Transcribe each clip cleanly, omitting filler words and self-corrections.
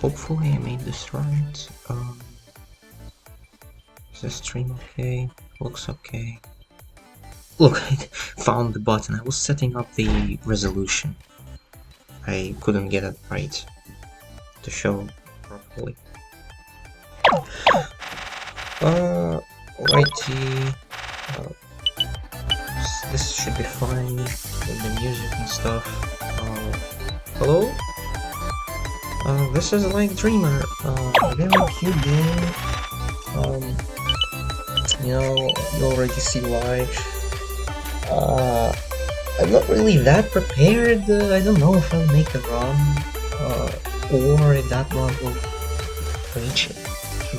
hopefully I made this right. Is the stream okay? Looks okay. Look, I found the button. I was setting up the resolution. I couldn't get it right to show properly. Alrighty. This should be fine with the music and stuff. Hello? This is like Dreamer. Very cute game. You already see why. I'm not really that prepared. I don't know if I'll make a run, or if that run will reach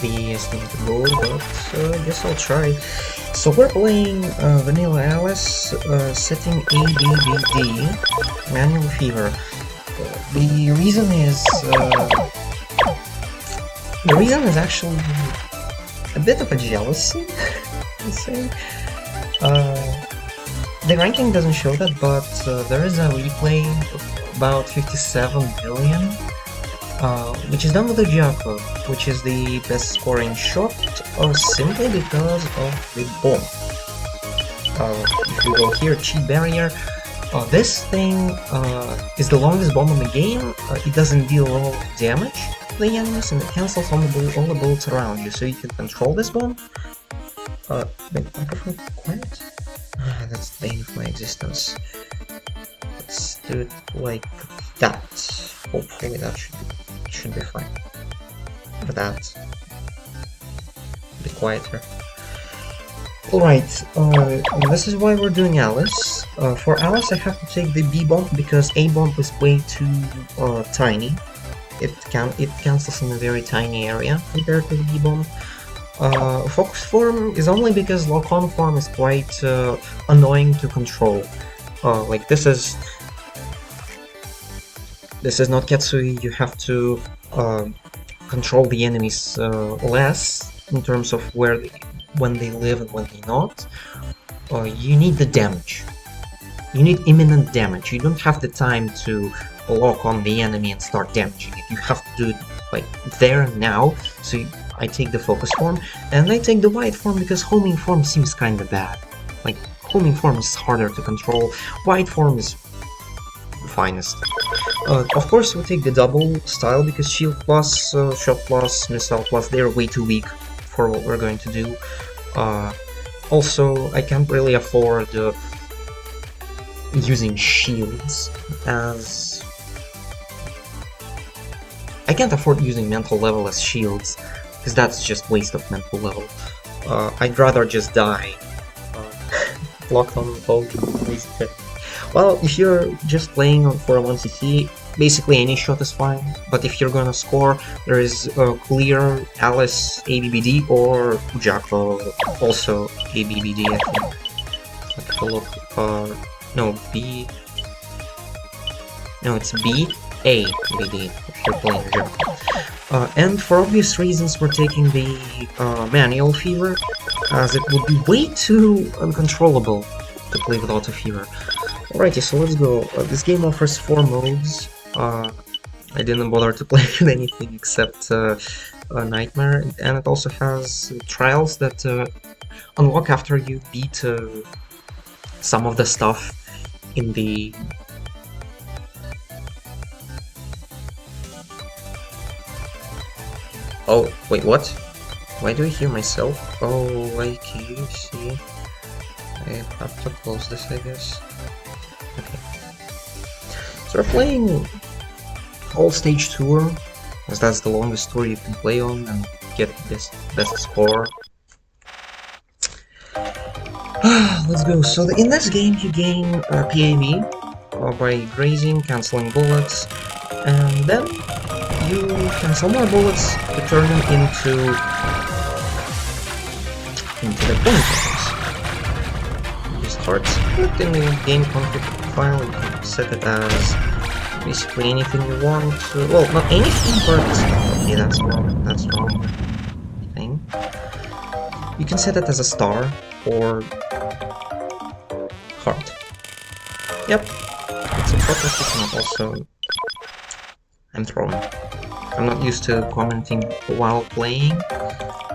the estimated goal, but I guess I'll try. So we're playing Vanilla Alice, setting ABBD, Manual Fever. The reason is actually a bit of a jealousy, I'd say. The ranking doesn't show that, but there is a replay of about 57 million, which is done with the Jaco, which is the best scoring shot, simply because of the bomb. If we go here, cheat barrier, this thing is the longest bomb in the game. It doesn't deal all damage to the enemies, and it cancels all the bullets around you, so you can control this bomb. The microphone quiet? That's the bane of my existence. Let's do it like that. Hopefully that should be fine. For that, a bit quieter. Alright, this is why we're doing Alice. For Alice I have to take the B bomb because A bomb is way too tiny. It cancels in a very tiny area compared to the B bomb. Focus form is only because lock-on form is quite annoying to control. Like this is not Ketsui. You have to control the enemies less in terms of when they live and when they not. You need the damage. You need imminent damage. You don't have the time to lock on the enemy and start damaging it. You have to do it like there and now. So I take the focus form, and I take the white form because homing form seems kinda bad. Like, homing form is harder to control, white form is the finest. Of course we take the double style because shield plus, shot plus, missile plus, they're way too weak for what we're going to do. Also, I can't really afford using shields as... I can't afford using mental level as shields, because that's just waste of mental level. I'd rather just die. Locked on basically. Well, if you're just playing for a 1cc, basically any shot is fine, but if you're gonna score, there is clear Alice ABBD or Jaco also ABBD, I think. Let's look, no, B... No, it's B, A, BD, if you're playing Jaco. And for obvious reasons we're taking the manual fever, as it would be way too uncontrollable to play with auto fever. Alrighty, so let's go. This game offers 4 modes. I didn't bother to play with anything except Nightmare, and it also has trials that unlock after you beat some of the stuff in the... Oh, wait, what? Why do I hear myself? Oh, like you see. I have to close this, I guess. Okay. So we're playing whole stage tour, as that's the longest tour you can play on and get this best score. Let's go. So in this game you gain PAV by grazing, cancelling bullets, and then you cancel more bullets to turn them into the point items. Just hard split in the game config file. You can set it as basically anything you want. Well, not anything, but okay, that's wrong. That's wrong. Thing. You can set it as a star or heart. Yep, it's a proper system. Also, I'm throwing. I'm not used to commenting while playing.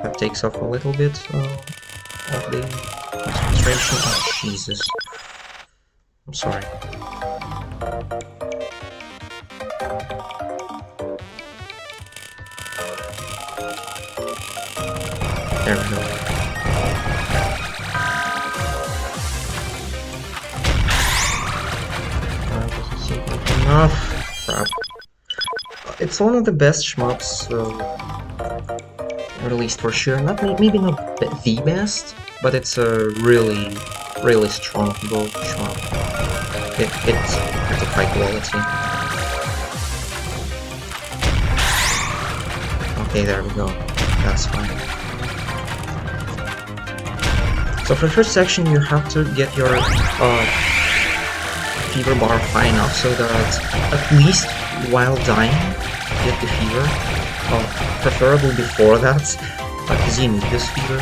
That takes off a little bit of the concentration. Oh, Jesus. I'm sorry. There we go. Doesn't seem like enough. Crap. It's one of the best shmups released for sure. Maybe not the best, but it's a really strong gold shmup. It's of high quality. Okay, there we go. That's fine. So for the first section, you have to get your fever bar high enough so that at least while dying, get the fever. Preferably before that, because you need this fever.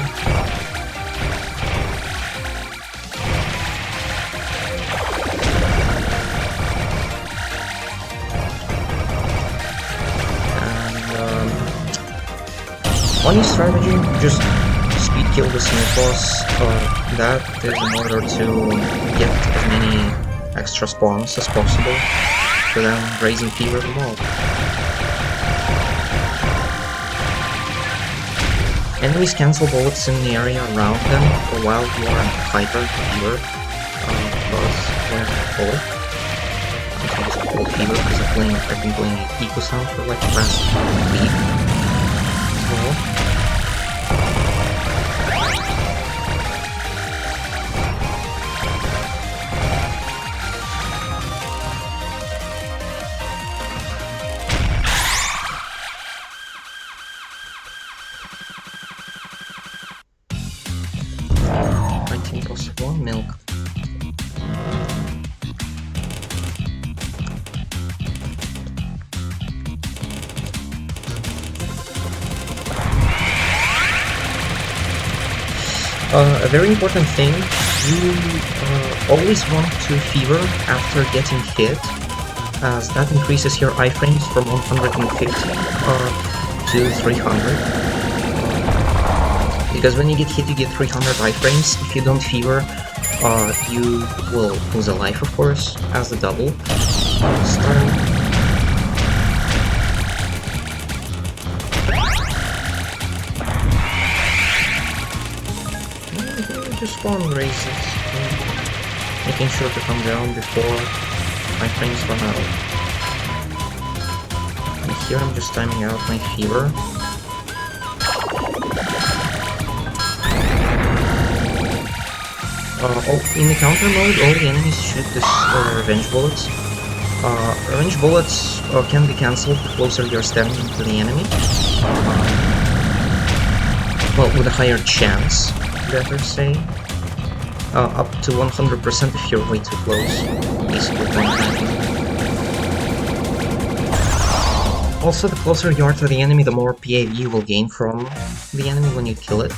And one strategy, just speed kill the snake boss. That is in order to get as many extra spawns as possible, to then raising fever the mob. Enemies cancel bullets in the area around them while you are in hyper fever. Because when I call this cold fever because I've been playing Eco Sound for like the past week as well. Milk. A very important thing, you always want to fever after getting hit, as that increases your iframes from 150 to 300. Because when you get hit, you get 300 iframes. If you don't fever, you will lose a life, of course, as the double stun. Just spawn raises, making sure to come down before my frames run out. And here I'm just timing out my fever. In the counter mode, all the enemies shoot this revenge bullets. Revenge bullets can be cancelled the closer you're standing to the enemy. Well, with a higher chance, better say. Up to 100% if you're way too close. Basically, also, the closer you are to the enemy, the more PAV you will gain from the enemy when you kill it.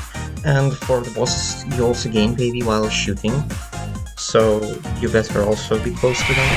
And for the bosses, you also gain PAV while shooting, so you better also be close to them.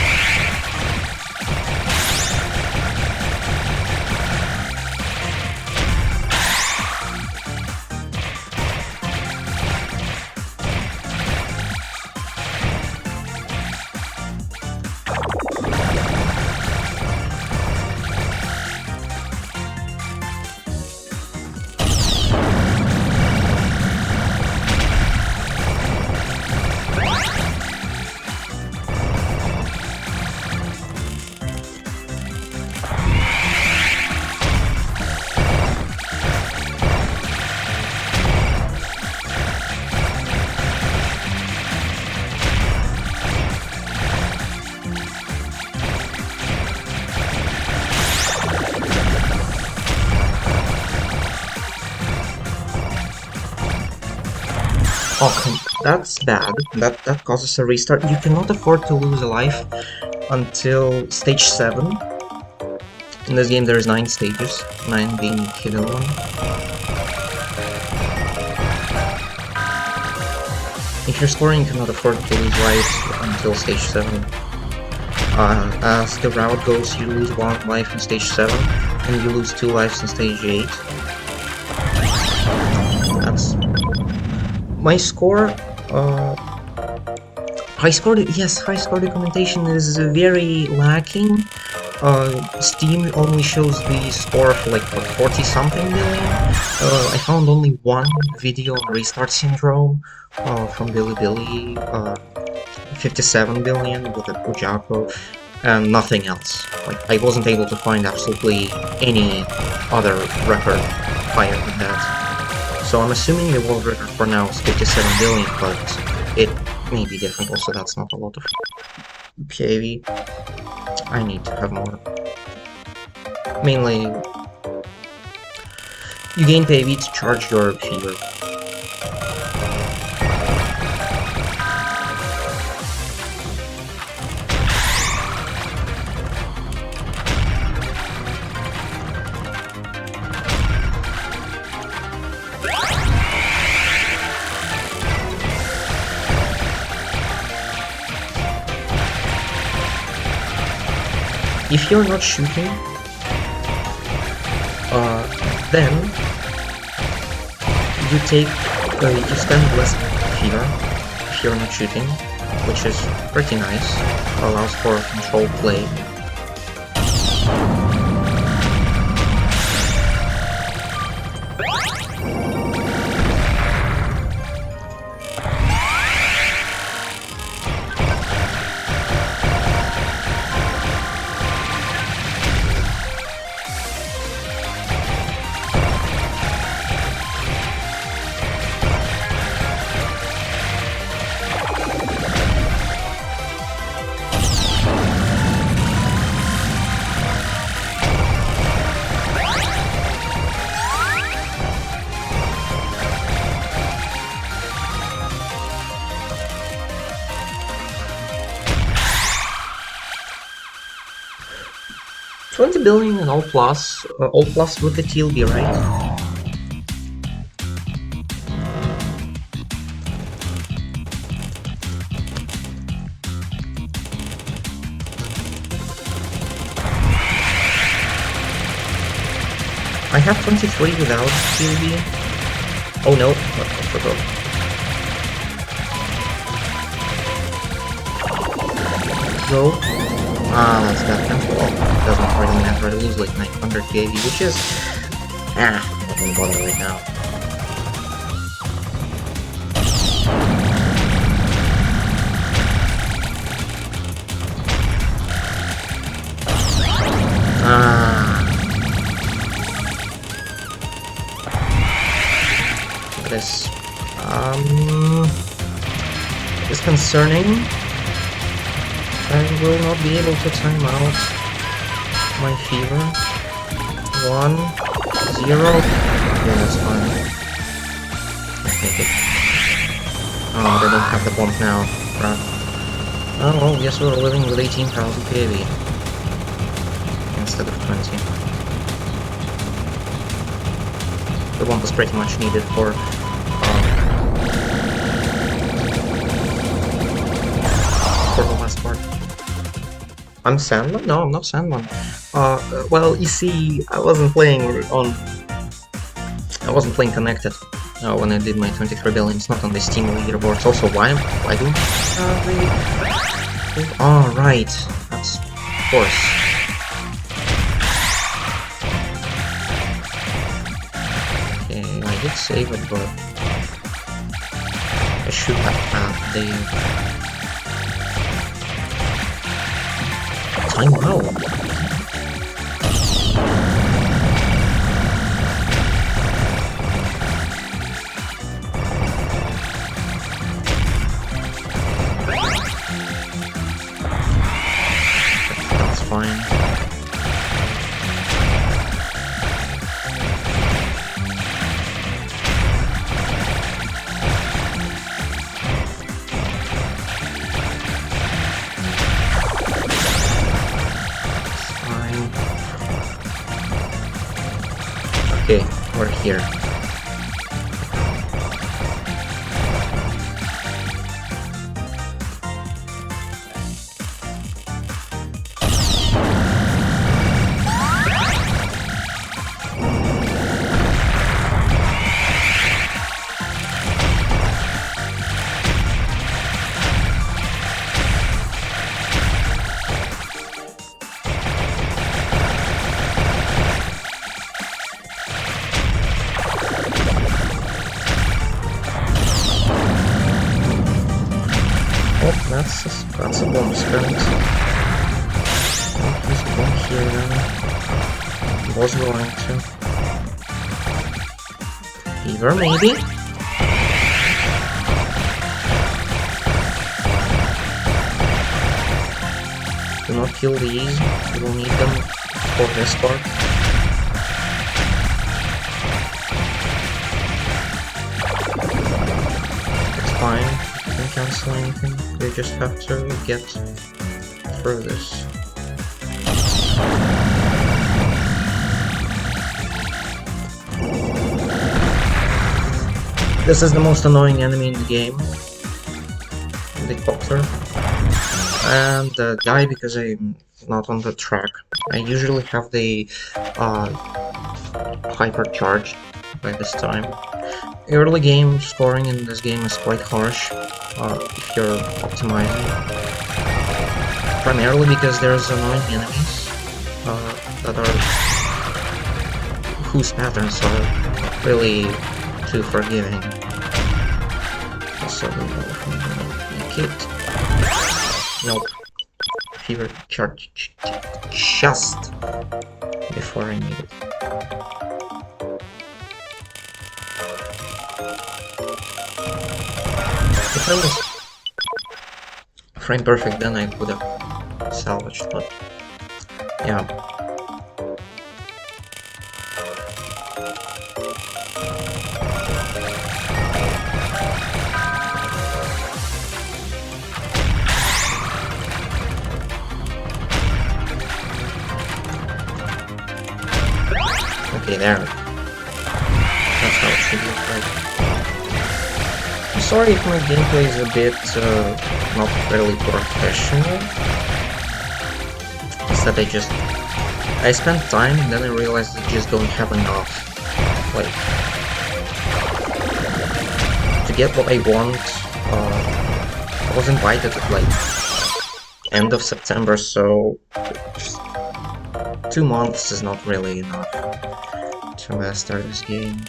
Oh, that's bad. That causes a restart. You cannot afford to lose a life until stage 7. In this game there's 9 stages, 9 being hidden one. If you're scoring, you cannot afford to lose life until stage 7. As the route goes, you lose 1 life in stage 7, and you lose 2 lives in stage 8. That's... My score, high score documentation is very lacking. Steam only shows the score for like 40 something million. I found only one video on Restart Syndrome from Billy, 57 billion with a Ujako, and nothing else. Like, I wasn't able to find absolutely any other record higher than that. So I'm assuming the world record for now is 57 billion, but it may be different. Also, that's not a lot of PAV. I need to have more. Mainly, you gain PAV to charge your fever. If you're not shooting, then you spend less fever if you're not shooting, which is pretty nice. Allows for controlled play. $20 billion and all plus with the TLB, right? I have 23 without TLB. Oh no, I forgot. Go. Ah, that's that tempo. Oh, doesn't really matter. I lose like 900 KV, which is... not gonna bother right now. This... is concerning. I will not be able to time out my fever. 1, 0. Yeah, that's fine. Let's take it. Oh, they don't have the bomb now. Crap. Oh well, guess we're living with 18,000 PAV instead of 20. The bomb was pretty much needed for the last part. I'm Sandman? No, I'm not Sandman. Well, you see, I wasn't playing connected when I did my 23 billion. It's not on the Steam leaderboards. Also, why do oh, right. That's... of course. Okay, I did save it, but... I should have had the... time out. That's fine. Okay, we're here. Oh, that's a bomb spent. Don't use a bomb here then. Was going to. Fever, maybe? Do not kill these, you will need them for this part. It's fine, you can cancel anything, you just have to get through this. This is the most annoying enemy in the game. The Copter. And die because I'm not on the track. I usually have the hypercharged by this time. Early game scoring in this game is quite harsh if you're optimizing. Primarily because there's annoying enemies that are whose patterns are really too forgiving. So make it. Nope. Fever charge just before I need it. If I was frame perfect, then I could have salvaged, but yeah. Okay, there. That's how it should look like. I'm sorry if my gameplay is a bit not really professional. It's that I spent time and then I realized I just don't have enough. Like, to get what I want, I was invited at like end of September, so just 2 months is not really enough to master this game.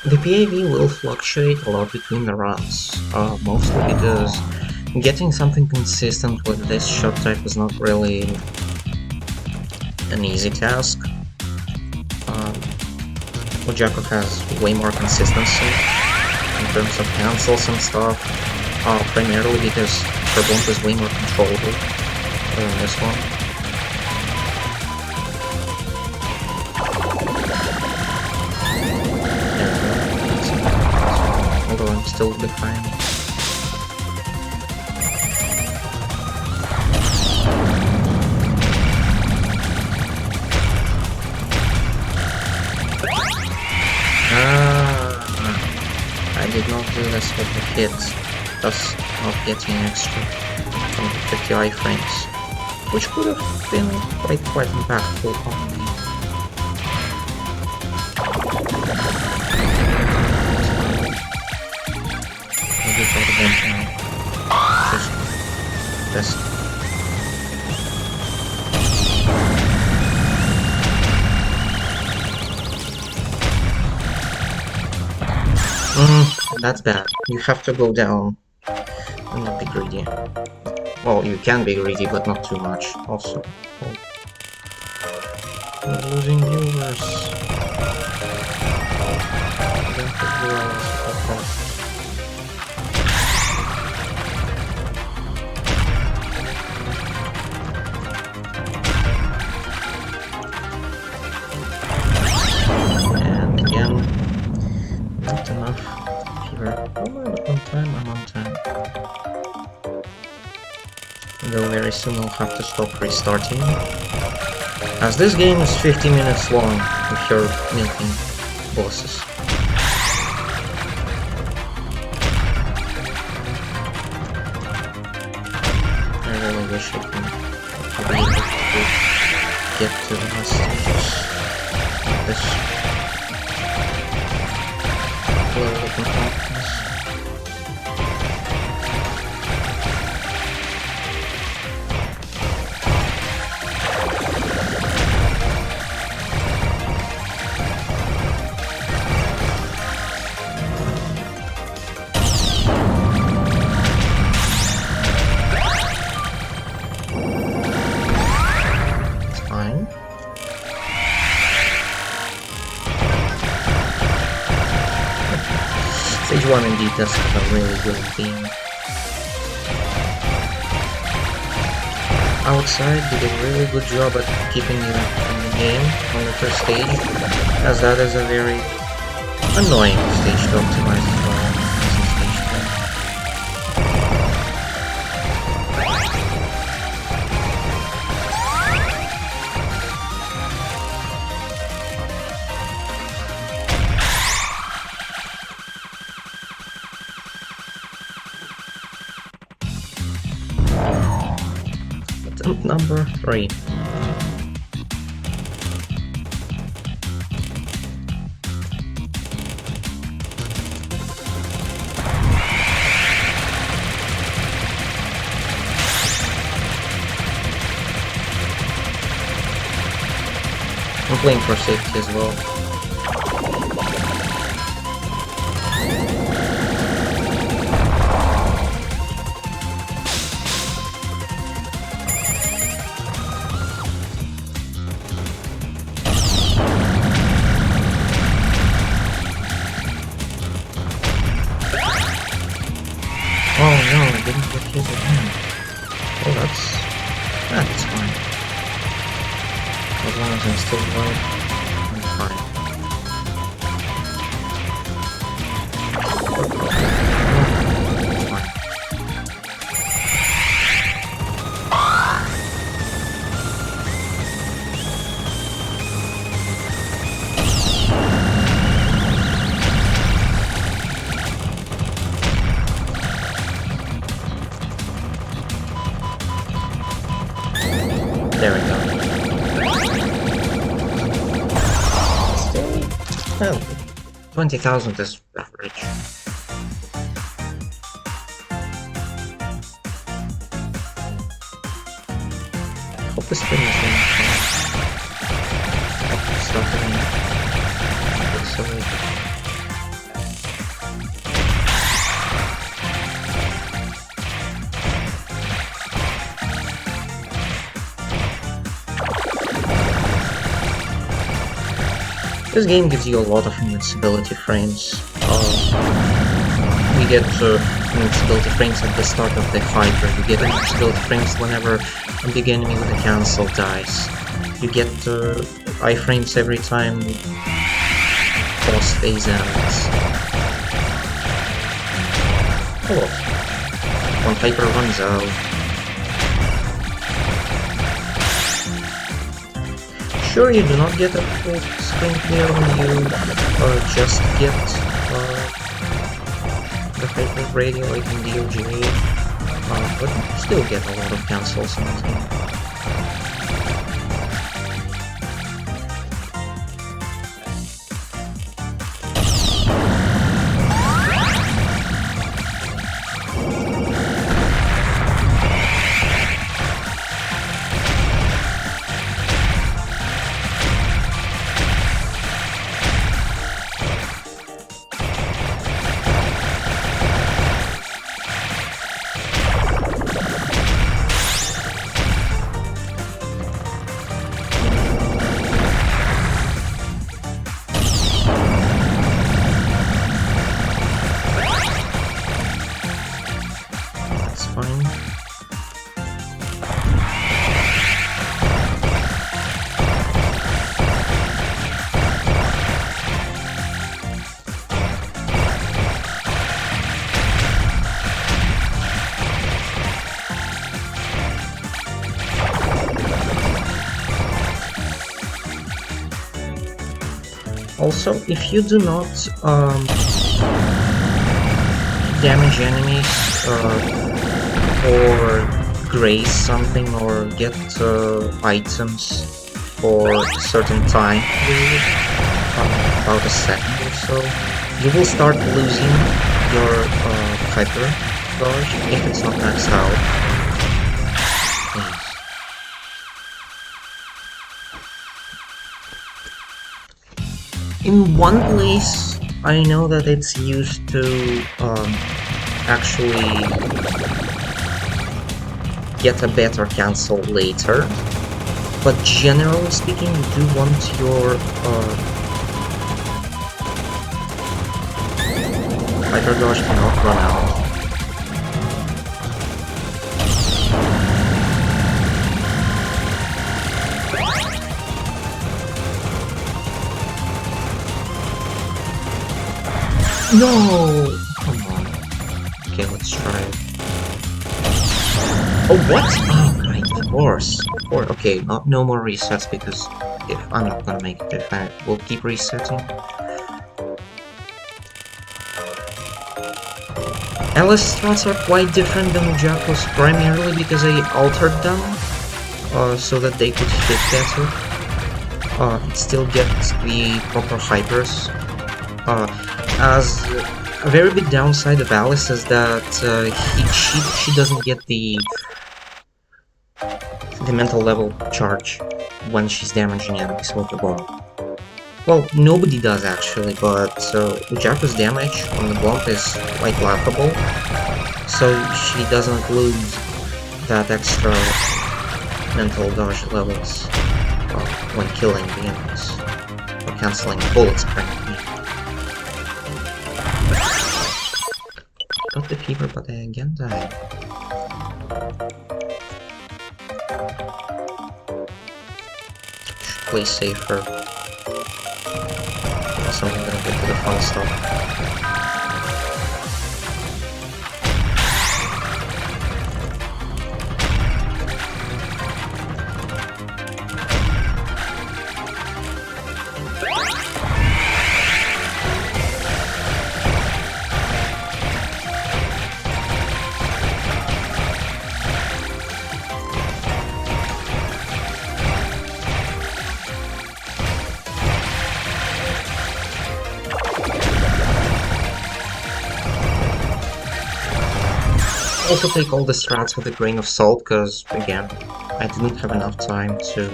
The PAV will fluctuate a lot between the runs, mostly because getting something consistent with this shot type is not really an easy task. Ojako has way more consistency in terms of cancels and stuff, primarily because her bump is way more controllable than this one. Although I'm still behind. I did not do this with the hit, thus not getting extra from the 50 iframes, which could have been quite impactful on me. Maybe for the bench now. Just test. That's bad. You have to go down and not be greedy. Well, you can be greedy, but not too much. Also, oh. We're losing viewers. And again, not enough here. Oh, on time, I'm on time. Though very soon I'll have to stop restarting. As this game is 50 minutes long if you're making bosses. I really wish I can be able to get to the last stages of this level of completeness. Stage 1 indeed does have a really good theme. Outside did a really good job at keeping you in the game on the first stage, as that is a very annoying stage to optimize as well. Attempt number 3. I'm playing for safety as well. Oh no, I didn't get his again. Oh, that's fine. As long as I'm still alive, I'm fine. There we go. Well, 20,000 is average. Hope this thing is going to stop it. It's so late. This game gives you a lot of invincibility frames. We get invincibility frames at the start of the fight, where you get invincibility frames whenever a big enemy with a cancel dies. You get iframes every time boss phase ends. Hello. When Hyper runs out. Sure, you do not get a full screen clear when you just get the Hyper Radio like in DOJ, but you still get a lot of cancels in this game. Also, if you do not damage enemies or graze something or get items for a certain time period, about a second or so, you will start losing your hyper dodge if it's not maxed out. In one place, I know that it's used to actually get a better cancel later, but generally speaking, you do want your hyper dodge to not run out. No! Come on. Okay, let's try it. Oh, what? Oh, right, of course. Okay, no more resets because if I'm not gonna make it if I will keep resetting. Alice strats are quite different than Ujako's, primarily because I altered them so that they could fit better. It still gets the proper hypers. As a very big downside of Alice is that she doesn't get the mental level charge when she's damaging enemies with the bomb. Well, nobody does actually, but Ujako's damage on the bomb is quite laughable, so she doesn't lose that extra mental dodge levels when killing the enemies or cancelling bullets apparently. Got the fever, but I again died. Should play safer. So I'm gonna get to the fun stuff. Also take all the strats with a grain of salt, because, again, I didn't have enough time to...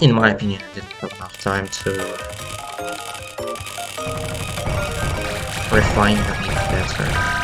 In my opinion, I didn't have enough time to refine them even better.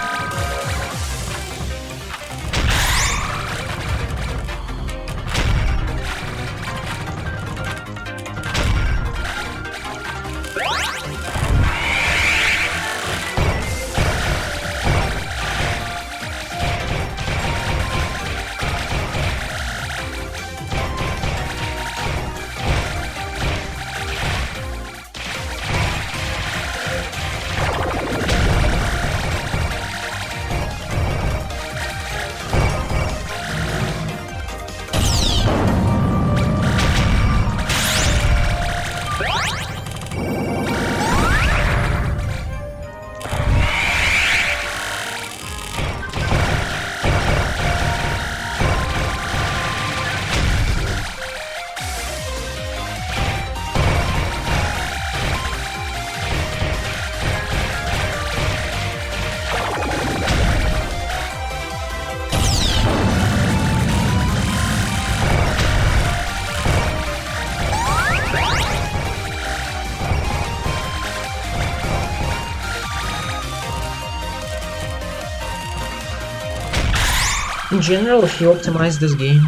In general, if you optimize this game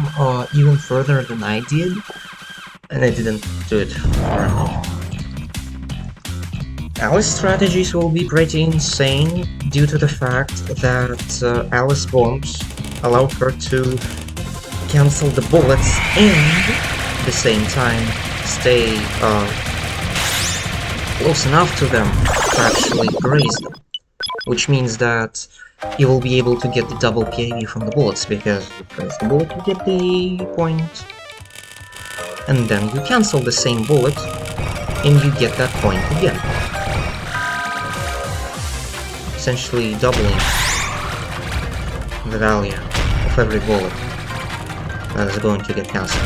even further than I did, and I didn't do it far enough, Alice strategies will be pretty insane due to the fact that Alice bombs allow her to cancel the bullets and at the same time stay close enough to them to actually graze them, which means that you will be able to get the double PAV from the bullets, because you press the bullet, you get the point, and then you cancel the same bullet and you get that point again. Essentially doubling the value of every bullet that is going to get cancelled.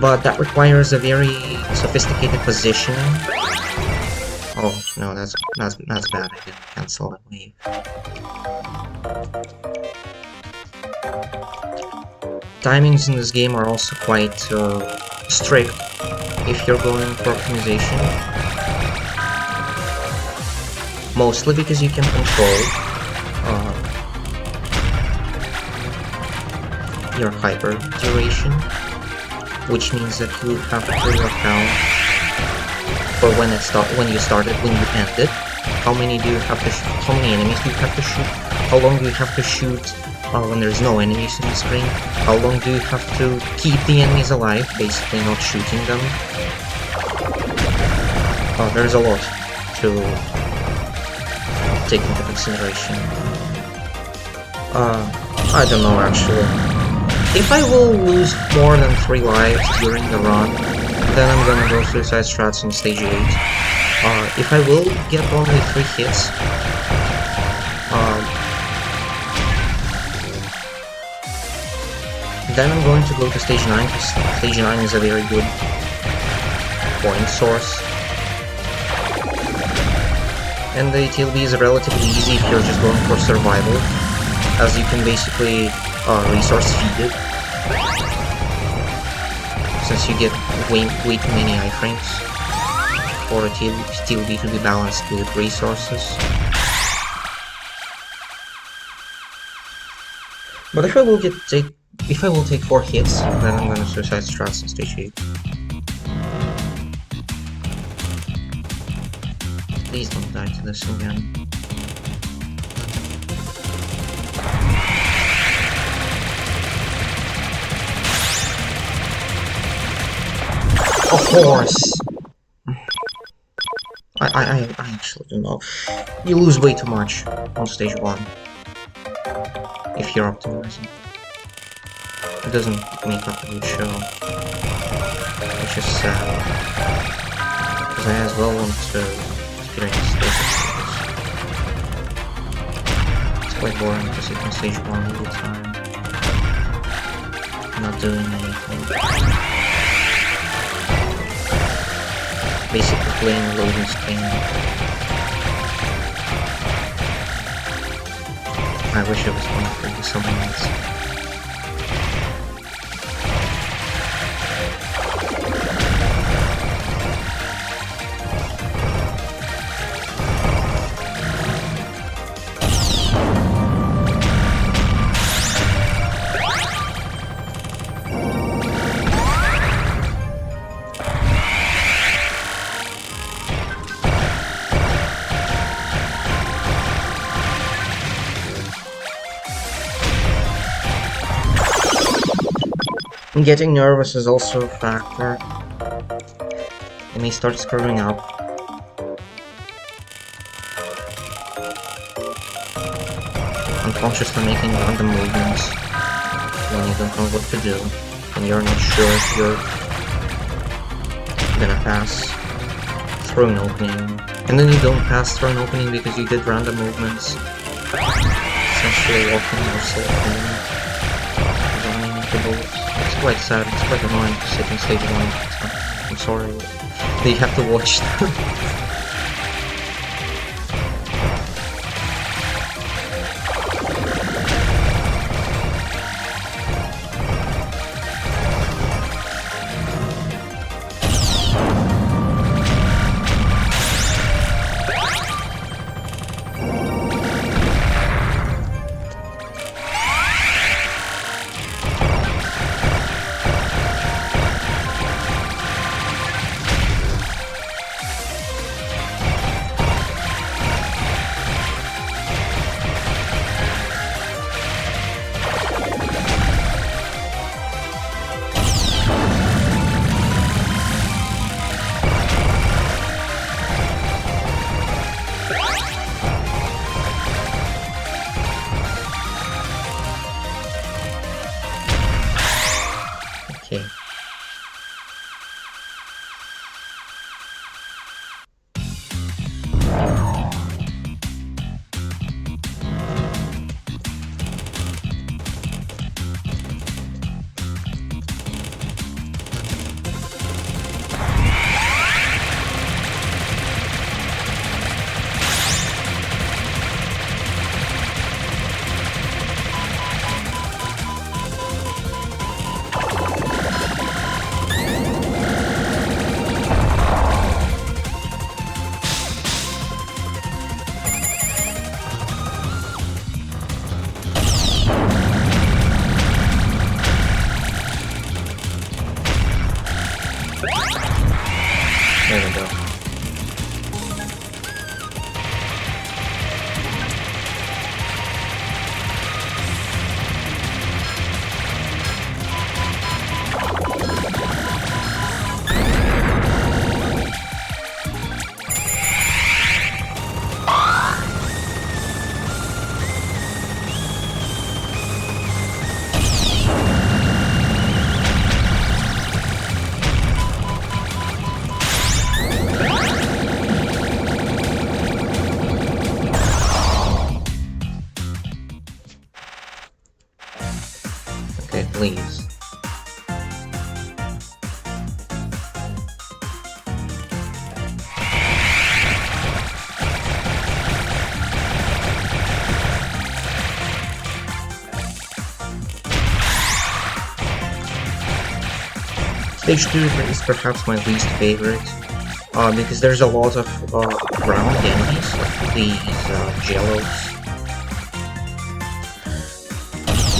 But that requires a very sophisticated positioning. Oh no, that's bad. I didn't cancel that wave. Timings in this game are also quite strict if you're going for optimization. Mostly because you can control your hyper duration, which means that you have to account for when you started, when you ended. How many do you have to shoot? How many enemies do you have to shoot? How long do you have to shoot when there's no enemies in the screen? How long do you have to keep the enemies alive, basically not shooting them? There's a lot to take into consideration. I don't know actually. If I will lose more than 3 lives during the run, then I'm gonna go Suicide Strats on stage 8. If I will get only 3 hits, then I'm going to go to stage 9, because stage 9 is a very good point source. And the TLB is relatively easy if you're just going for survival, as you can basically resource feed it, since you get way too many iframes for a TLB to be balanced with resources. But if I will take 4 hits, then I'm gonna Suicide Strats on stage 8. Please don't die to this again. Of course! I actually don't know. You lose way too much on stage 1 if you're optimizing. It doesn't make up a good show, which is sad, because I as well want to experience this. It's quite boring to sit on stage 1 all the time, not doing anything. Basically playing a loading screen. I wish it was fun for someone else. Getting nervous is also a factor. You may start screwing up. Unconsciously making random movements when you don't know what to do, and you're not sure if you're gonna pass through an opening. And then you don't pass through an opening because you did random movements. Essentially walking yourself in, running into bullets. It's quite sad, it's quite annoying to sit in stage 1. I'm sorry, they have to watch that. Stage 2 is perhaps my least favorite, because there's a lot of ground enemies, like these jellos.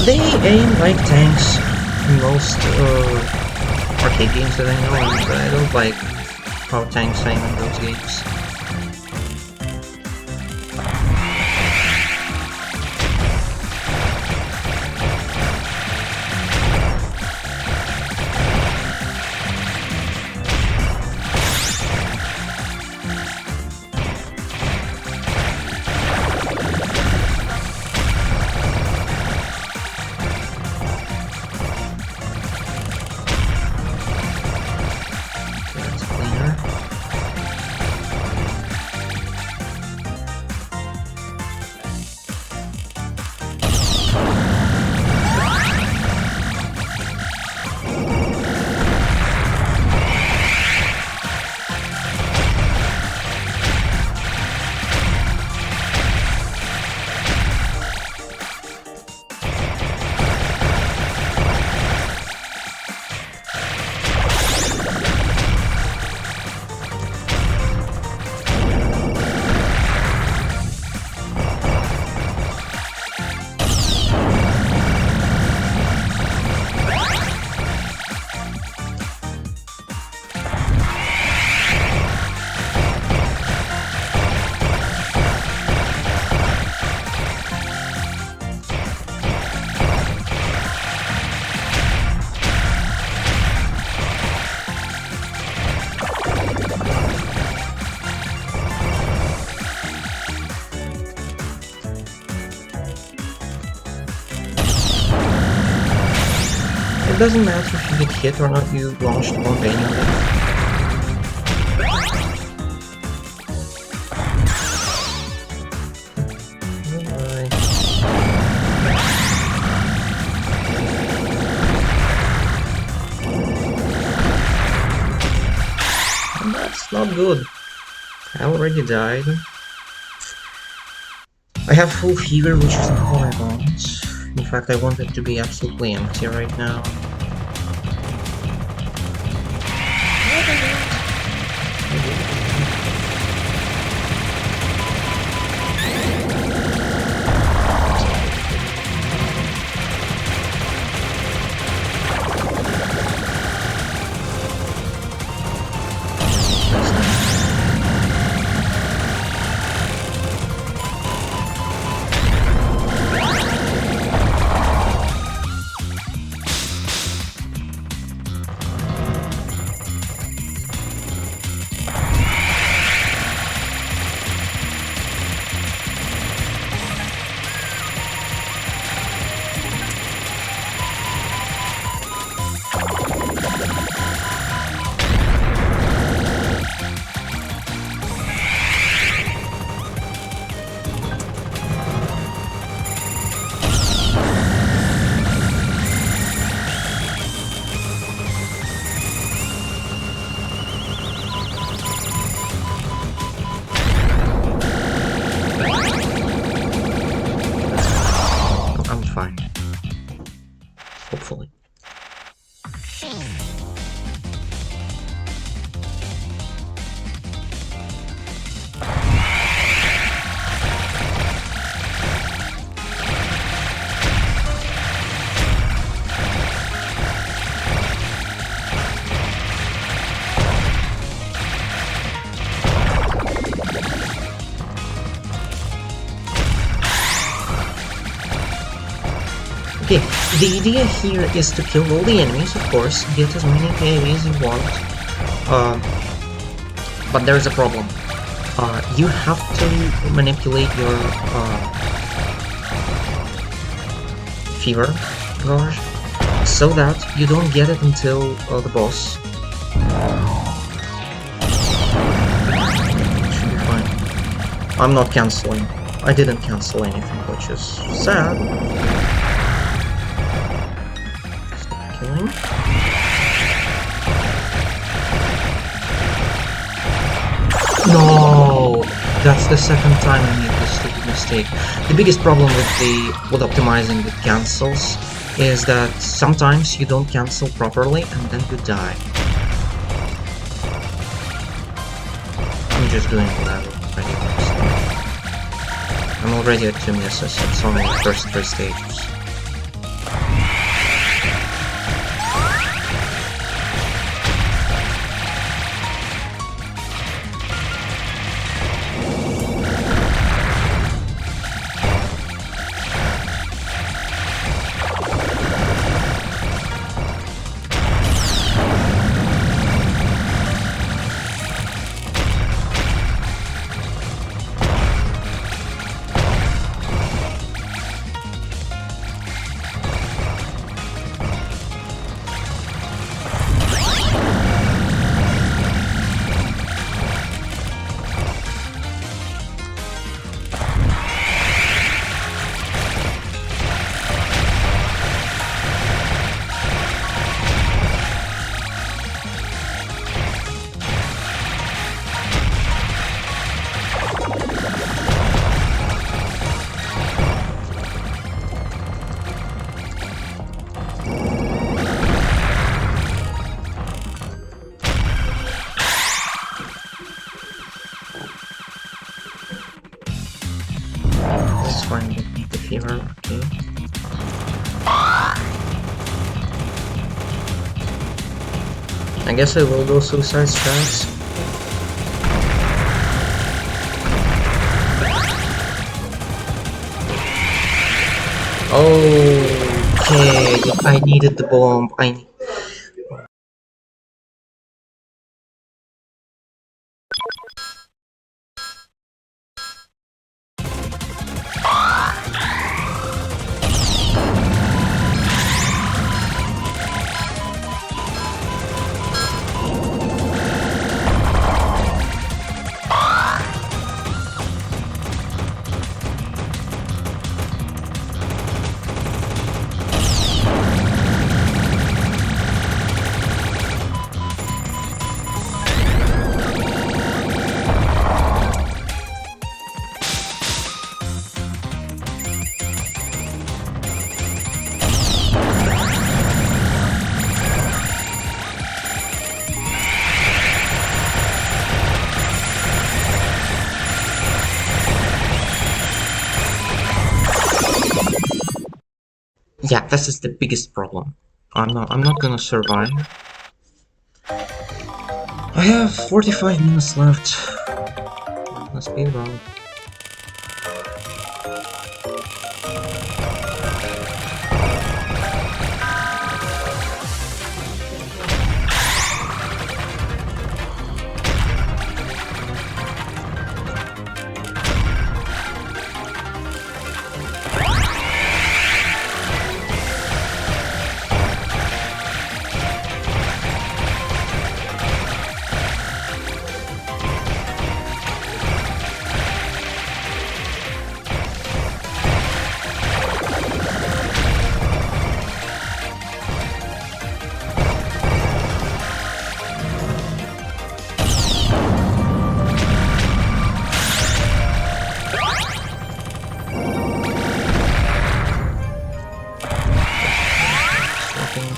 They aim like tanks in most arcade games that I know, but I don't like how tanks aim in those games. It doesn't matter if you get hit or not, you launch the bomb anyway. That's not good. I already died. I have full fever, which is not what I want. In fact, I want it to be absolutely empty right now. Hopefully. Okay, the idea here is to kill all the enemies, of course, get as many KIVs as you want, but there's a problem. You have to manipulate your fever gauge so that you don't get it until the boss. Should be fine. I'm not cancelling. I didn't cancel anything, which is sad. Killing. No! That's the second time I made this stupid mistake. The biggest problem with optimizing with cancels is that sometimes you don't cancel properly and then you die. I'm just doing whatever pretty much. I'm already at 2 misses, it's only the first 3 stages. Fine, the fever, okay. I guess I will go suicide strikes. Okay, I needed the bomb. Yeah, this is the biggest problem. I'm not gonna survive. I have 45 minutes left. Let's be wrong.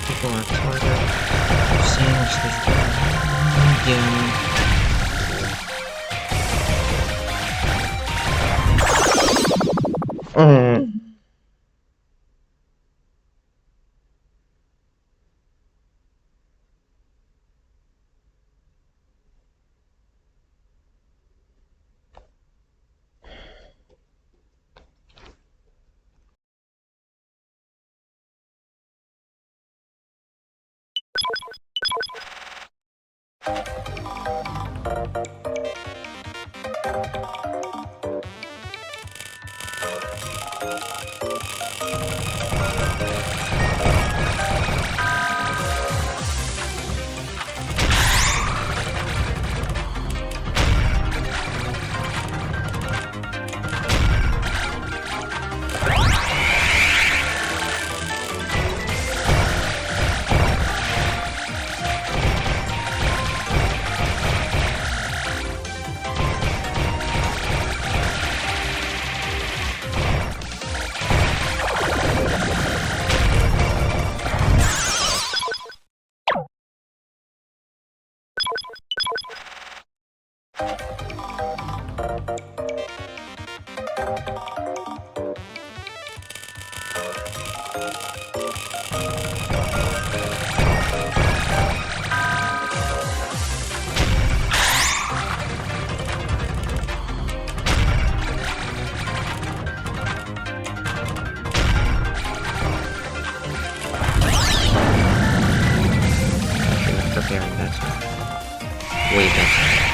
People are tired of seeing this again. way better.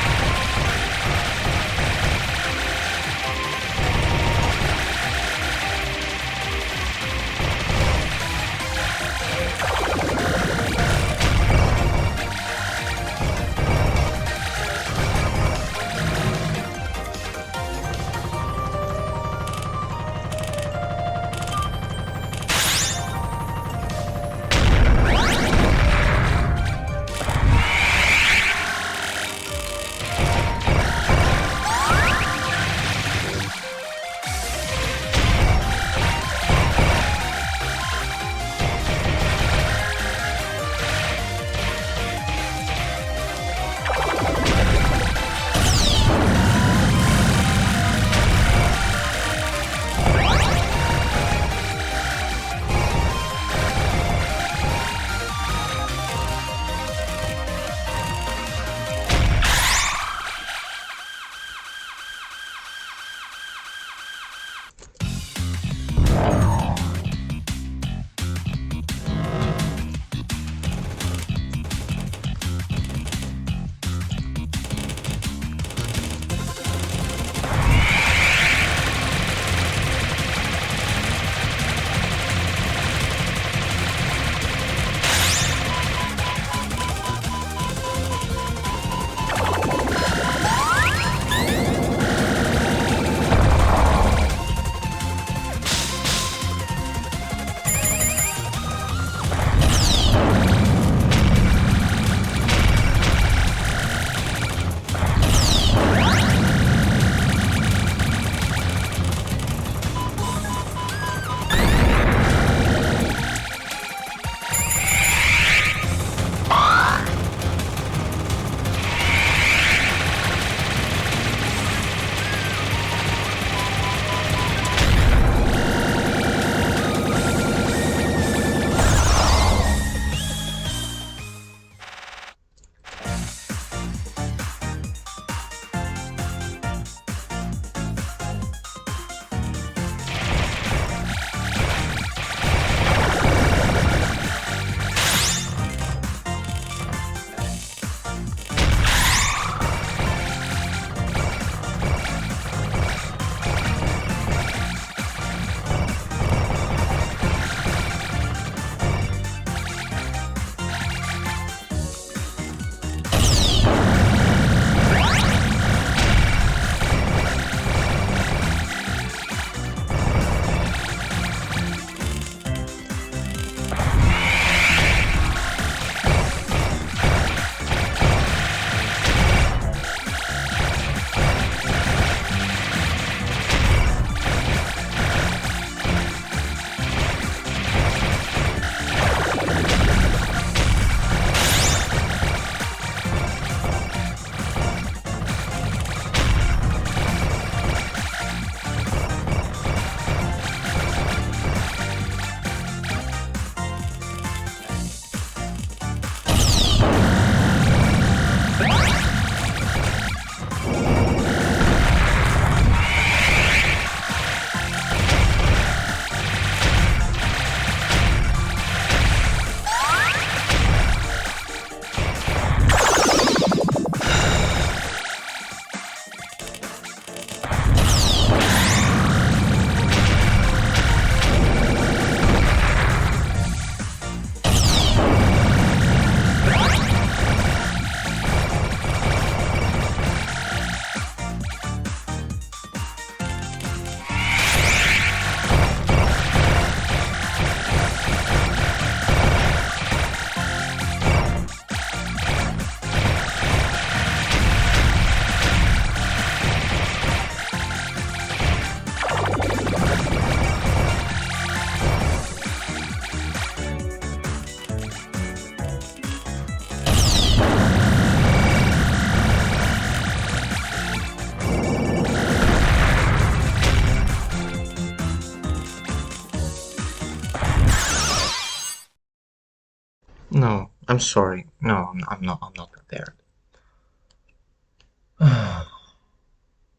No, I'm sorry. No, I'm not. I'm not prepared.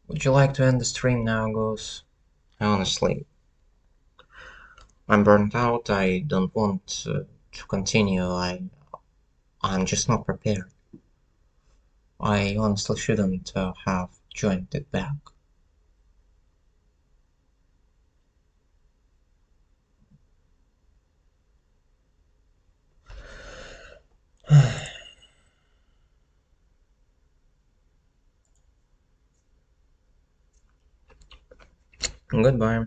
Would you like to end the stream now, Goose? Honestly, I'm burnt out. I don't want to continue. I'm just not prepared. I honestly shouldn't have joined it back. Goodbye.